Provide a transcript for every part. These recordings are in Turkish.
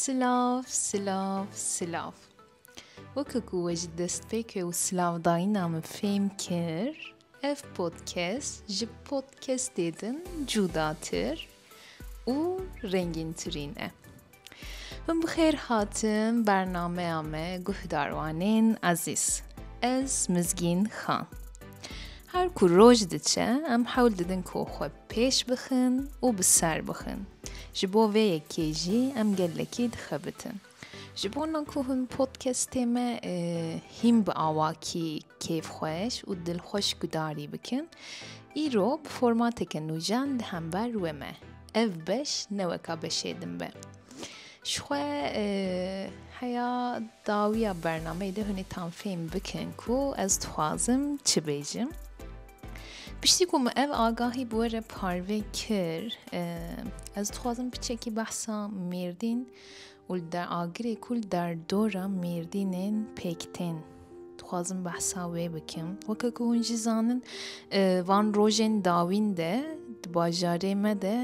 سلاف وەکەکو وەژ دەست پێکێ و سلااوداینامە فێم کرد ev podcast ji podcastêdin cudatir û rengîntirîn e. Min bi xêr hatin bernameya me guhdarwanên ezîz. Ez Mizgîn Xan. Her ku roj diçe em hewl didin ku xwe pêş bixin û bi ser bixin. Ji bo vê yekê jî em gelekî dixebitin. Ji bo ku hûn podcastê me hîn bi awakî kêfxweş û dilxweş gudarî bikin, îro bi formateke nûjan di hember wê me. Ev beş ne weka beşê din be. Ji xwe heya dawiya bernameyê de hûnê tam fêm bikin ku ez dixwazim çi bêjim. Piştî ku me ev agahî bi we re parve kir, ez dixwazim piçekî behsa mêrdîn û li der agirê ku li derdora mêrdînên pêktên dixwazim behsa wê bikim. Weke ku hûn jî zanin van rojên dawîn de di bajarê me de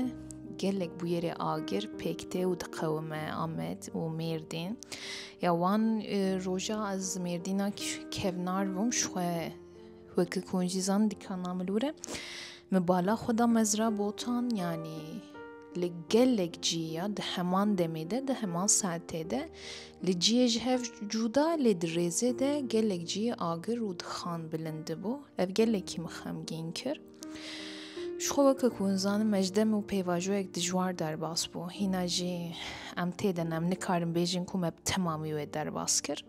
gelek bu yerê agir pêktê û diqewime Amed û Mêrdîn. Ya wan roja ez mêrdîna kevnar bûm ji xwe weke ku hûn jî zanin dîkana milûre mi bala xwe da mezra botan yanî li gelek cîya di heman demê de di heman saetê de li ciyê ji hev cuda lê di rêzê de gelek ciyê agir û dixan bilind dibû. Ev gelekî min xemgîn kir. Ji xwe weke ku hûn zanin mejdem û pêvajoyek dijwar derbas bû. Hîna jî em têden em nikarin bêjin ku me bi temamî wê derbas kir.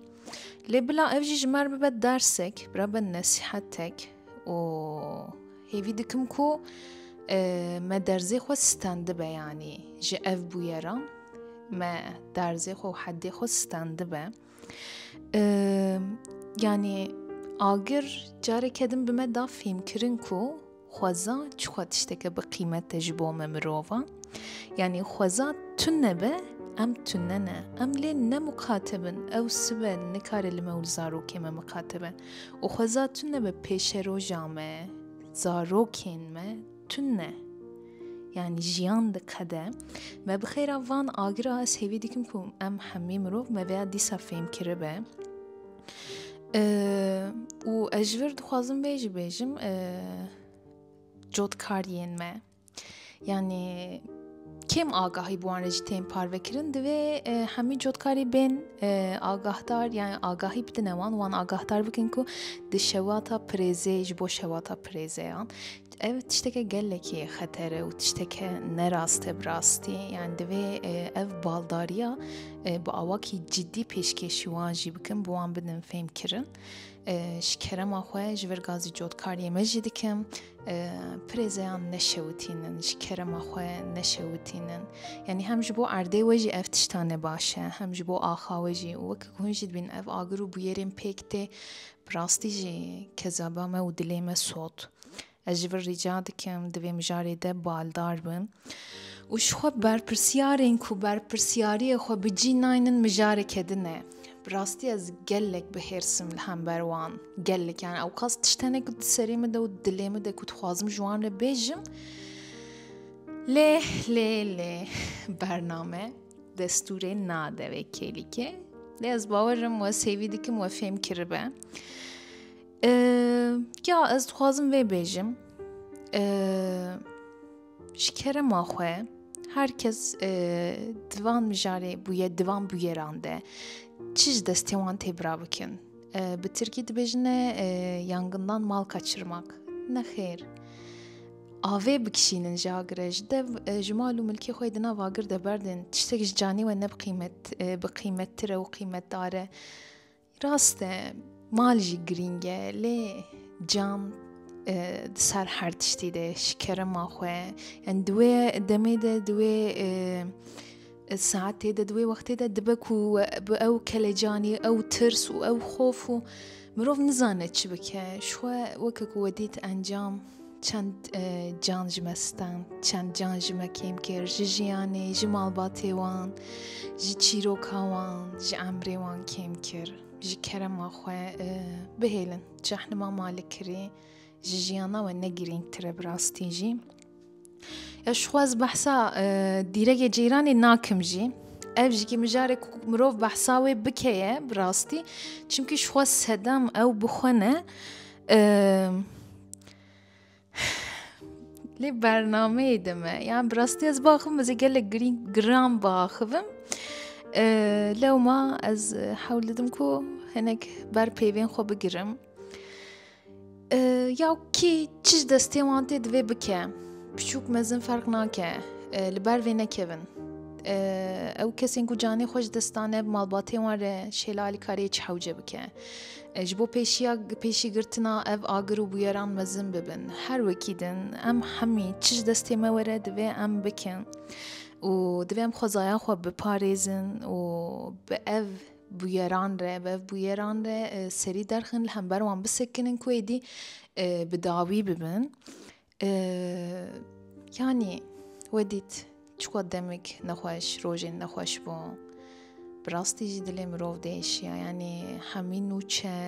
Lê bila ev jî ji me re bibe dersek, birabe nesîhetek û hêvî dikim ku me derzê xwe stendibe yanî ji ev bûyeran me derzê xwe û heddê xwe stendibe. Yanî agir careke din bi me da fêmkirin ku xweza çixwe tişteke bi qîmet e ji bo me mirovan. Yanî xweza tune be em tune ne. Em lê ne muqatebin. Ew sibe nikare li me û zarokê me muqatebe. û xweza tune be pêşeroja me, zarokên me tune. Yani jiyan dikede. Me bi xêra van agira ez hêvî dikim ku em hemî mirov me veya dîsa fêm kiribe. û ez ji vir dixwazim vê jî bêjim cotkariyên me. Yani kêm agahî bi wan re jî tên parvekirin divê hemî cotkarî bên agahdar yani agahî bidin wan agahdar bikin ku di şewata pirêzê ji bo şewata pirêzeyan ev tişteke gelekî xetere û tişteke nerast e bi rastî yani divê ev baldariya bi awakî ciddî pêşkêşî wan jî bikin bi wan bidin fêmkirin. Ji kerema xwe ji vir gazî cotkariyê me jî dikim pirêzeyan neşewitînin, ji kerema xwe neşewitînin. Yani hem ji bo erdê we jî ev tişta ne baş e, hem ji bo axa we jî û weke ku hûn jî dibînin ev agir û bûyerên pêk tê bi rastî jî kezaba me û dilê me sot. Ez ji vir rîca dikim divê mijarê de baldar bin û ji xwe berpirsyarên ku berpirsyariyê xwe bicî naynin mijareke din e. Bi rastî ez gelek bihêrsim li hember wan. Gelek yani ew qas tiştenek di serê me de û dilê me de ku dixwazim ji wan re bêjim. Lê bername destûrê nade vê kêlîkê. Lê ez bawerim we sêvî dikim we fêm kiribe. Ya ez dixwazim vê bêjim. Ji kerema xwe herkes divan mijarê bûye divan bûyeran de çi ji destê wan tê bira bikin. Bi Tirkî dibêjine yangından mal kaçırmak. Ne xêr. Avê bikişînin ji agirê ji dev ji mal û milkê xwe di nav agir de berdin tiştek ji canî we ne bi qîmettir e û qîmetdar e. Rast e mal jî girîng e lê can di ser her tiştî de ji kerema xwe yani di wê demê de di wê saetê de di wê wextê de dibe ku bi ew kelecanî ew tirs û ew xof û mirov nizane çi bike. Ji xwe weke ku we dît encam çend can ji me stem, çend can ji me kêm kir ji jiyanê, ji malbatê wan, ji çîroka wan, ji emrê wan kêm kir. Ji kerema xwe bihêlin cehnima malê kirî ji jiyana we ne girîngtir e bi rastî jî. Ya ji xwe ez behsa dîrekê ceyranê nakim jî ev jî mijare ku mirov behsa wê bikeye bi rastî çimkî ji xwe sedem ew bixwene lê bernameyê de me yani bi rastî ez baxivim ez ê gelek giran baxivim lewma ez hewl didim ku hinek ber peyvên xwe bigirim ya kî çi ji destê wan tê divê bike piçûk mezin ferq nake li ber vê nekevin ew kesên ku canê xwe ji destan e malbatê wan re şêla alîkariyê çi hewce bike ji bo pêşîgirtina ev agir û bûyeran mezin bibin her wekî din em hemî çi ji destê me were divê em bikin û divê em xwezaya xwe biparêzin û bi ev bûyeran re bi ev bûyeran re serî derxin li hember wan bisekinin ku êdî bi dawî bibin yanî wedît çiqo demek nexweş rojên nexweş bû bi rastî jî dilê mirov diêşiya yanî hemî nûçe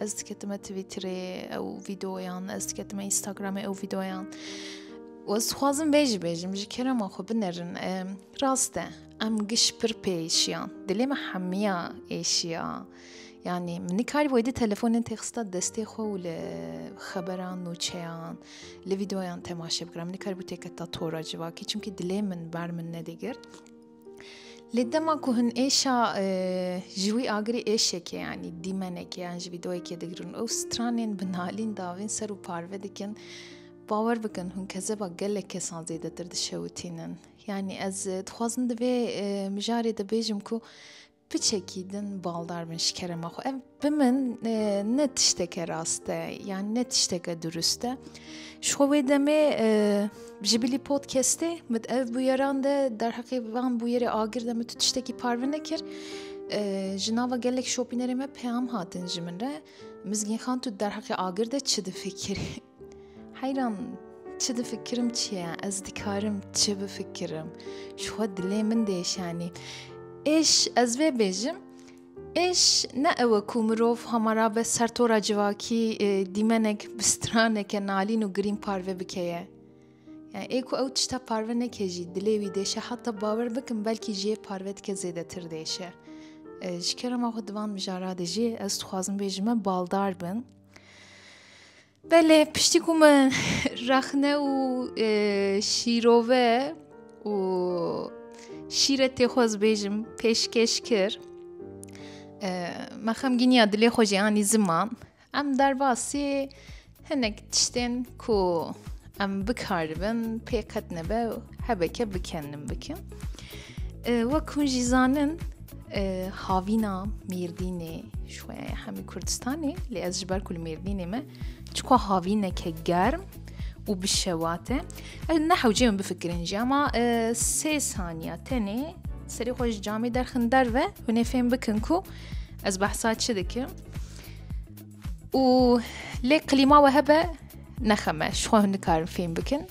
ez diketime Twitterê ew vîdeoyan ez diketime Instagramê ew vîdeoyan û ez dixwazim vê jî bêjim ji kerema xwe binerin rast e em giş pir pê êşiyan dilê me hemiya êşiya yani min nikarî bo êdî telefonên têxista destê xwe û li xeberan nûçeyan li vîdeoyan temaşe bikirim min nikarî bû têketa tora civakî çimkî dilê min ber min nedigir lê dema ku hin êşa ji wî agirê êşeke yani dîmeneke yan ji vîdeoyekê digirin ew stranên binalîn davên ser û parve dikin bawer bikin hûn kezeba gelek kesan zêdetir dişewitînin yani ez dixwazim divê mijarê de bêjim ku piçekî din baldar bin ji kerema xwe ev bi min ne tişteke rast e yani ne tişteke durust e ji xwe wê demê ji bilî podcastê min ev bûyeran de derheqê van bûyerê agir de min tu tiştekî parve nekir ji nava gelek şopînerê me peyam hatin ji min re mizgînxan tu derheqê agir de çi difikirî heyran çi difikirim çi ye ez dikarim çi bifikirim ji xwe dilê min diêş yanî êş ez vê bêjim êş ne ew e ku mirov hemara ve sertora civakî dîmenek bi straneke nalîn û girîn parve bikeye yani ê ku ew tişta parve neke jî dilê wî diêşe heta bawer bikin belkî jiyê parve dike zêdetir diêşe ji kerema xwe divan mijara de jî ez dixwazim bêjim me baldar bin belê piştî ku min rexne û şîrove û şîrê tê xwe ez bêjim pêşkêş kir me xemgîniya dilê xwe jî yanî ziman em derbasî hinek tiştên ku em bikaribin pêqet nebe hebeke bikenin bikin wek hûn jî zanin havîna Mêrdînê ji xwe hemî Kurdistanê lê ez ji ber ku li Mêrdînê me çiqo havîneke germ û bişewate ne hewcê min bifikirin jî ama 3 saniya tenê serê xwe ji camê derxin derve hûn ê fêm bikin ku ez behsa çi dikim û lê qilîma we hebe nexeme ji xwe hûn dikarin fêm bikin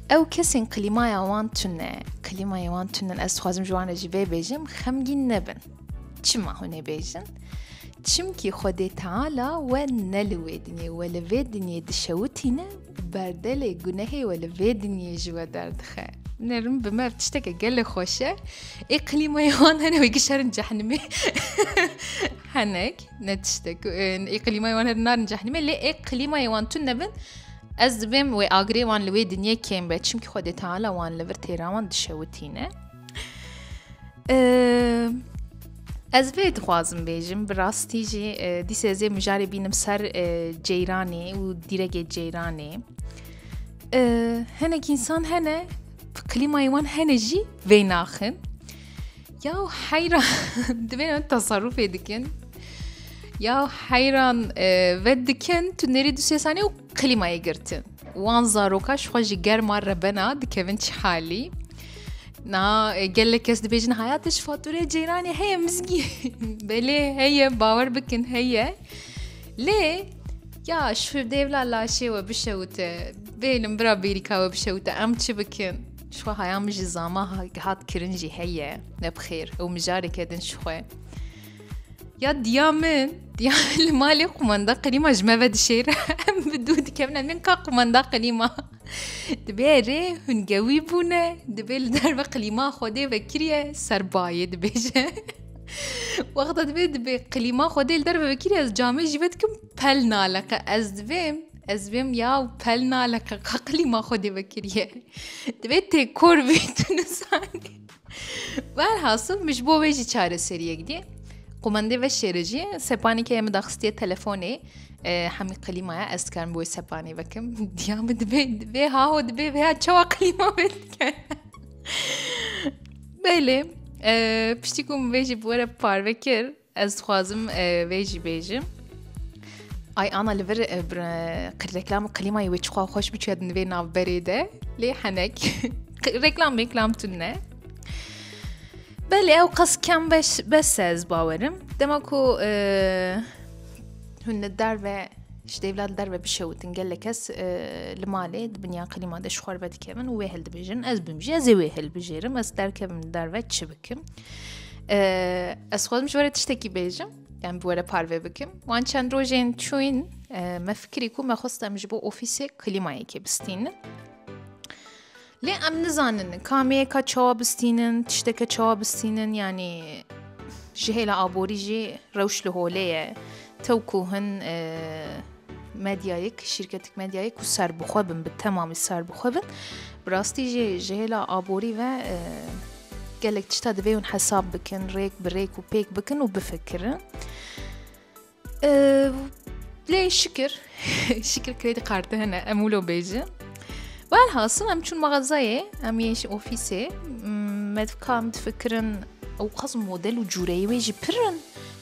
ew kesên qilîmaya wan tune qilîmayê wan tunin ez dixwazim ji wan re jî vê bêjim xemgîn nebin çima hûn ê bêjin çimkî Xwedê Teala we ne li wê dinyê we li vê dinyê dişewitîne berdelê gunehê we li vê dinyê jî we derdixe nerim bi me tişteke gelek xweş e ê qilîmayê wan hene wê gişerin cehnimê henek ne tiştek ê qilîmayê wan herin narin cehnimê lê ê qilîmayê wan tune nebin ez dibêm wê agirê wan li wê dinyê kêm be çimkî Xwedê Teala wan li vir têra wan dişewitîne ez vê dixwazim bêjim bi rastî jî dîsê ez ê mijarê bînim ser ceyranê û dîrekê ceyranê hinek însan hene qilîmayê wan hene jî vê naxin ya heyran divê tasarrufê dikin ya heyran ve dikin tu nerî du sê saniyê û qilîmayê girtin wan zaroka ji xwe ji germa rebena dikevin çi halî na gelek kes dibêjin hayata ji fatûreyê ceyranê heye mizgî belê heye bawer bikin heye lê ya ji fivdêvla laşê we bişewite bêlim bira bêrîka we bişewite em çi bikin ji xwe haya min ji zama hat kirin jî heye nebixêr ew mijareke din ji xwe ya diya min diya li malê qumanda qilîma ji me ve dişêre em bi dû dikevin em din ka qumanda qilîma دبیره هنگوی بونه دبیل در و قلیما خوده و کریه سربایه دبیجه وقت دبی قلیما خوده در و کریه از جامعه جیبت کم پل نالقه از بیم یا پل نالقه قلیما خوده و کریه دبی تکور بیتونه سانی والحاصل مش بو بیجی چاره سریه گدیه قمنده و شیرجی سپانی که مداخستی تلفونی همی قلیمه از کن بوی سپانی وکم دیام دبی ها و دبی ها چوا قلیمه بکن بله پشتی کم بیجی بوره پار وکر از خوازم بیجی بیجیم ay ana liver reklam قلیمه یوی چخوا خوش بچید نوی ناو بریده لی حنک reklam تونه بله او قص کم بس از باورم دماکو هن در و شدیولاد در و بشوتن قال لك اس المالي دبنيا قليما دش خوار بدي كمان ويهل دبجن از بمجي از ويهل بجيرم از در كم در و تشبكم از خود مش ورد تشتكي بيجم يعني بورا بارفي بكم وان چند روجين چوين ما فكري كو ما خواستم جبو اوفيسي قليما يكي بستين لي ام نزانن كاميه كا چوا بستينن تشتكه چوا بستينن يعني جهيلا ابوري جي روش لهوليه توكوهن مديايك شركتك مديايك وسر بخوبن بالتمام سر بخوبن براستي جي جهيلا ابوري و قالك تشتا دبيون حساب بكن ريك بريك وبيك بكن وبفكر ليه شكر كريدي قارته هنا امولو بيجي والحاصل ام چون مغازه ام يش اوفيسي مدكام تفكرن او قص موديل و جوري ويجي برن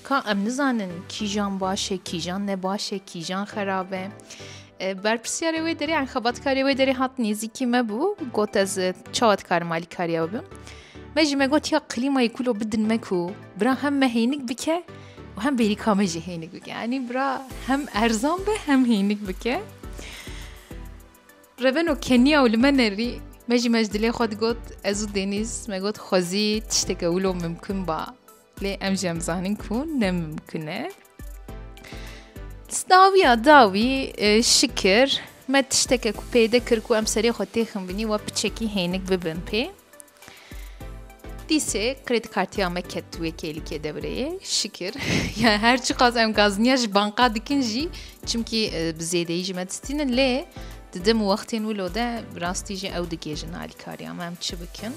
كا ام نزانن كيجان باشه كيجان نباشه كيجان خرابه برپرسیاری وی داری خبات کاری وی داری هات نزدیکی مبو گوت از چات کار مالی کاری بم مجی مگوت یا قلیمه یکولو بدن مکو برا هم مهینک بکه و هم بری کامجی هینک بکه یعنی برا هم ارزان به هم هینک بکه ربنو کنیا ولمنری مجی مجدلی خود گوت ازو دنیز مگوت خوزی تشتکه ولو ممکن با لی امجم زانین کن نممکنه داوی شکر ما تشتکه کو پیدا کر کو امسری خود تیخم بینی و بچکی هینک ببن پی دیسه کرید کارتی ama kettuye kelike devreye şükür yani her çıkazım gazniyaj banka dikinci çünkü bizedeyici medistinin le dedim vaktin uloda rastici evdikejin alikari ama hem çıbıkın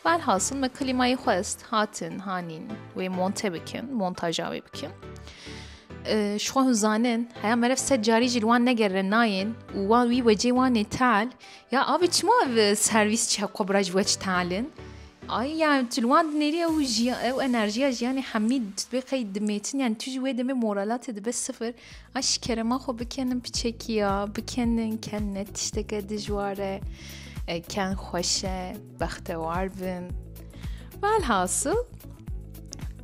velhasıl me klimayı xost hatin hanin ve montaja ve bikin شو هنزانن هيا مرف سجاري جلوان نجر ناين ووان وي وجيوان تال يا أبي شما سيرفيس شها قبراج وجه تالن أي يعني جلوان نري أو أو إنرجيا يعني حميد تبقي دميتين يعني تجي ويدمي مورالات بس صفر أش كرما خو بكنن بتشكيا بكنن كنت تشتكي دجواره كان خوشه بختوار بن والحاصل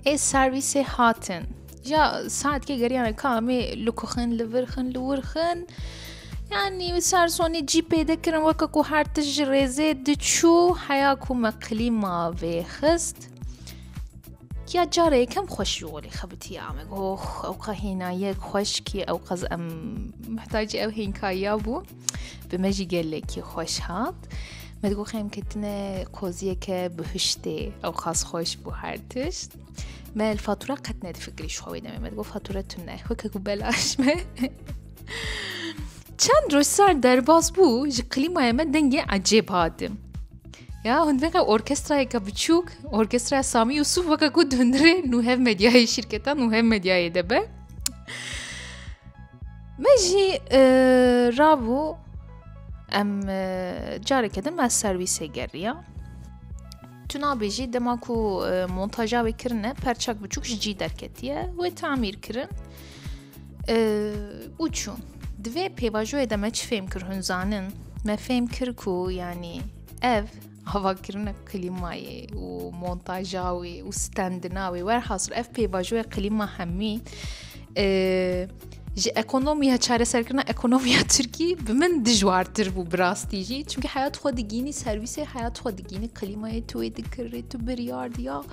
إيه سيرفيس هاتن جا ساعت که گریان کامی لکوخن لورخن يعني وسارسوني جي پیدا کرن وکا هر تجرزه دچو حیاکو مقلیما و خست یا جاره کم خوش یولی خبتی عمق او قهینا یک خوش کی او قز ام محتاج او هینکایا بو بمجی گله کی خوش هات مدگو خیم کتنه قوزیه که بهشته او خاص خوش بو هر تشت ما الفاتورة قد نتفكري شوي دمي ما تقول فاتورة تنه وكاكو بلاش ما چند روز سر درباز بو جي قليما ما دنگي عجيب هادم يا هند بقى اوركسترا يكا بچوك اوركسترا سامي يوسف وكاكو دندره نوهف مدياي شركتا نوهف مدياي دبه مجي رابو ام جاري كدن ما السرويسي گريا تنا بيجي دماكو مونتاجا بكرنه پرچاك بچوك جي دركتيه و تعمير كرن وچون دوی پیواجو دمه چی فهم کر هنزانن ما فهم کر کو يعني اف هوا كرنا كلماي ومونتاجاوي وستاندناوي ورحاصل اف پیواجو كلمه همي جي اكونوميا چاره سرکرنا اکونومیا ترکی بمن دجوارتر بو براستی جی چونکه حیات خودگینی سرویس حیات خودگینی کلمه توی دکره تو بریار دیا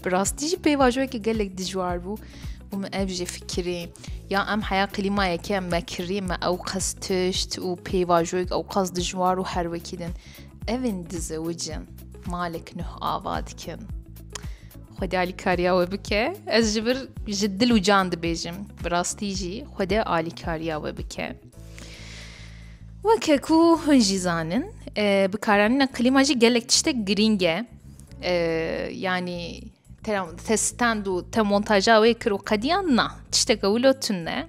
براستی جی پیواجوی که گلک دجوار بو ومن أبجي فكري يا أم حياة قليما يكي أم كريمة أو قصد تشت و بيواجوك أو قصد جوار و هروكيدن أفن دزوجن مالك نه آوادكن خدا علی کاریا و بکه از جبر جدل و جان دبیجم براستی جی خدا علی کاریا و بکه وكاكو هنجي زانن بكاراننا كلمة جالك تشتك جرينجة يعني تستاندو تمونتاجا ويكرو قديانا تشتك أولو تنة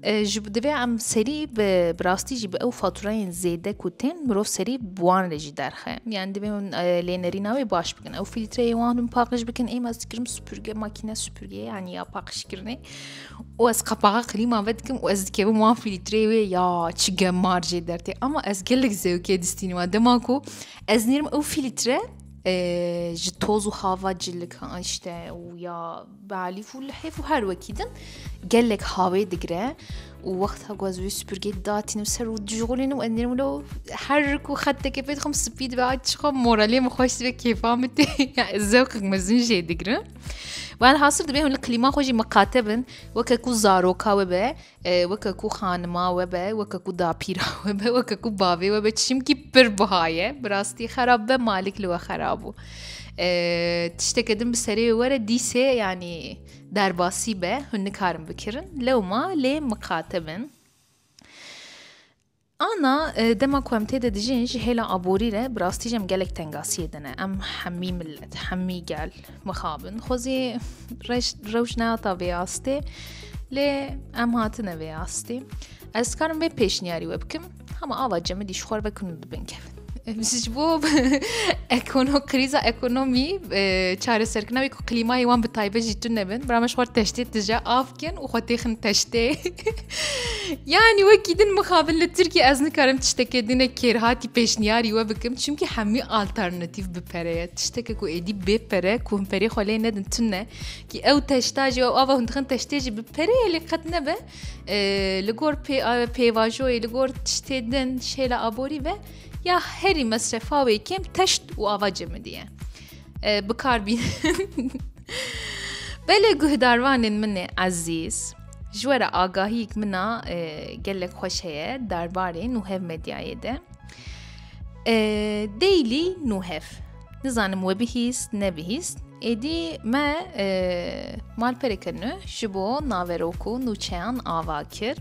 جب دبي عم سري براستي جب أو فاتورين زيادة كوتين مروف سري بوان رجي درخه يعني دبي من لينريناوي باش بكن أو فلتري وانم باقش بكن أي مازكرم سوبرجي ماكينة سوبرجي يعني يا باقش كرني وأز قبعة قليما بدكم وأز كيف ما فلتري يا تشجع مارجي درتي أما أز قلك زيو كيدستيني ما دماغو أز نيرم أو فلتري جتوز و هوا جلك işte ويا بعليف والحيف وهر وكيدن قالك هاوي دقرا ووقتها قوازوي سبرجي داتين وسر وجولين وأنيرم لو حركوا خدت كيف تخم سبيد بعد شخم مورالي مخوش تبي كيف عمتي يعني الذوق مزين جي دقرا وأنا حاصل دبيهم الكلمة خوجي مقاتبن وكاكو زاروكا وبا وكاكو خانما وبا وكاكو دابيرا وبا وكاكو بابي وبا تشمكي بربهاية براستي خراب مالك لو خرابو تشتكدن بسري ورا ديسي يعني درباسي با هن كارم بكرن لو ما لي مقاتبن أنا دما كوامتي دا دجينج هلا أبوريرة براستي جم جالك تنقاسية دنا أم حمي ملت حمي جال مخابن خوزي روش ناتا بياستي لي أم هاتنا بياستي از كارم بي پیشنیاری وبكم هما آوا جمدي شخور بكون دبن كفن بسجبو كريزا اكونومي چاره سركنا ويكو قليما يوان بتايبه جيتو نبن برامش خوار تشتي تجا آفكن وخوتيخن تشتي يعني وكيدن مخابن لتركي ازن كارم تشتكيدين كيرهاتي پیشنياري وبكم چونكي حمي alternatiف بپره تشتككو ايدي بپره كون پري خولي ندن تنه كي او تشتاجي او آوا هندخن تشتاجي بپره اللي قد نبه لغور پیواجوي لغور تشتيدن شيلا ابوري و یا هری مصرفا و کم تشت و آواجه مدیه بکار بین بله گهداروان من عزیز جوار آگاهیک منا گلک خوشه درباره نوهف مدیایه ده دیلی نوهف نزانم و بهیست نبهیست ایدی ما مال پرکنه شبو ناوروکو نوچهان آوا کر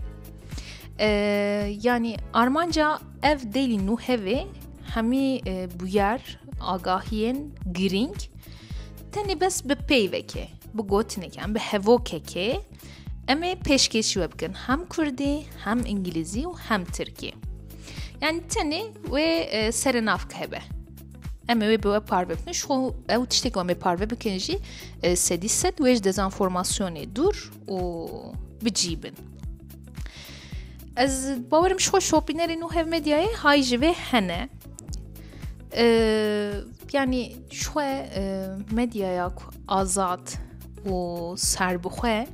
yani Armanca ev değil nuheve hemi buyar agahiyen gring tani bes be peyveke bu gotneken be hevokeke eme peşkeşi webkin hem Kurdi hem İngilizi hem Türki yani tani ve serenaf kebe eme ve bu parvebne şu ev tiştek ve parveb kenji sediset ve dezenformasyonu dur o bicibin از باورم شو شوبينر إنه هف مدياي هاي جوه هنه يعني شو مدياياك آزاد و سربخوه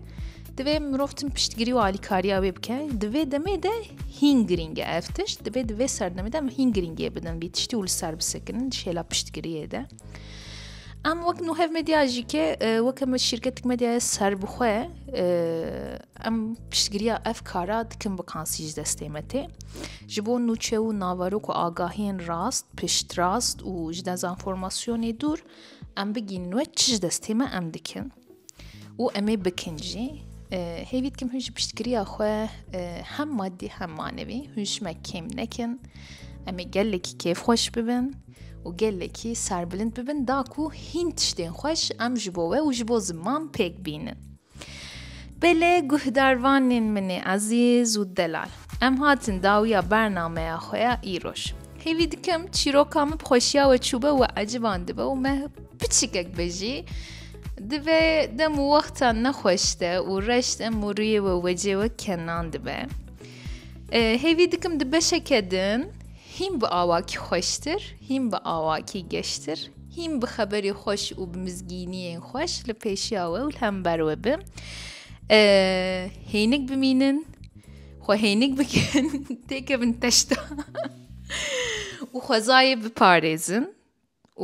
دوه مروفتم پشتگیری و آلیکاریا ببکه دوه دمه ده هینگرینگه افتش دوه سردمه ده هینگرینگه بدن بیتشتی ول سر بسکنن شیلا پشتگیریه ده ام وقت نو هف مدیا جی که وقت ما شرکت مدیا سر بخواه ام پشتگیری افکارا دکن بکانسیج دستیمته جبون نوچه و ناواروک و آگاهین راست پشت راست و دزانفورماسیونی دور ام بگین و چیز دستیمه ام دکن و امی بکنجی هیوید کم هنج پشتگیری خواه هم مادی هم مانوی هنج مکیم نکن امی گلکی کیف خوش ببین و گلکی سربلند ببین داکو هین تشتین خوش ام جبوه و جبو زمان پیک بینن بله گهداروانین من عزیز و دلال ام هاتن داویا برنامه خواه ایروش هیوید کم چیروکام بخوشیا و چوبه و عجبان دبه و مه بچیکک بجی دوه دم وقتا نخوشته و رشت موریه و وجه و کنان دبه هیوید کم دبه شکدن هم به آواکی خوشتر هم به آواکی گشتر هم به خبری خوش و بمزگینی خوش لپیشیاوه و هم بروبه هینک بمینن خو هینک بکن تیکه بن تشتا و خوزای بپارزن و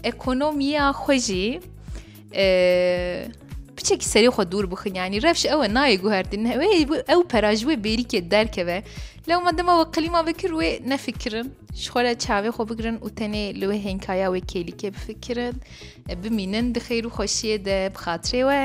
اکونومیا خوشی بچێکی سەری خۆ دوور بخن ینی ڕەفش ئەوە نایە گوهردن ئەو پەراژوێ بێریکێ دەرکەوێ لەو مەدەمەوە قلیما بکر وێ نەفکرن شخۆرە چاوێ خۆ بگرن و تەنێ لەوێ هێنکایاوێ کێلیکێ بفکرن بمینن دخەیر و خۆشیێ دە بخاترێوە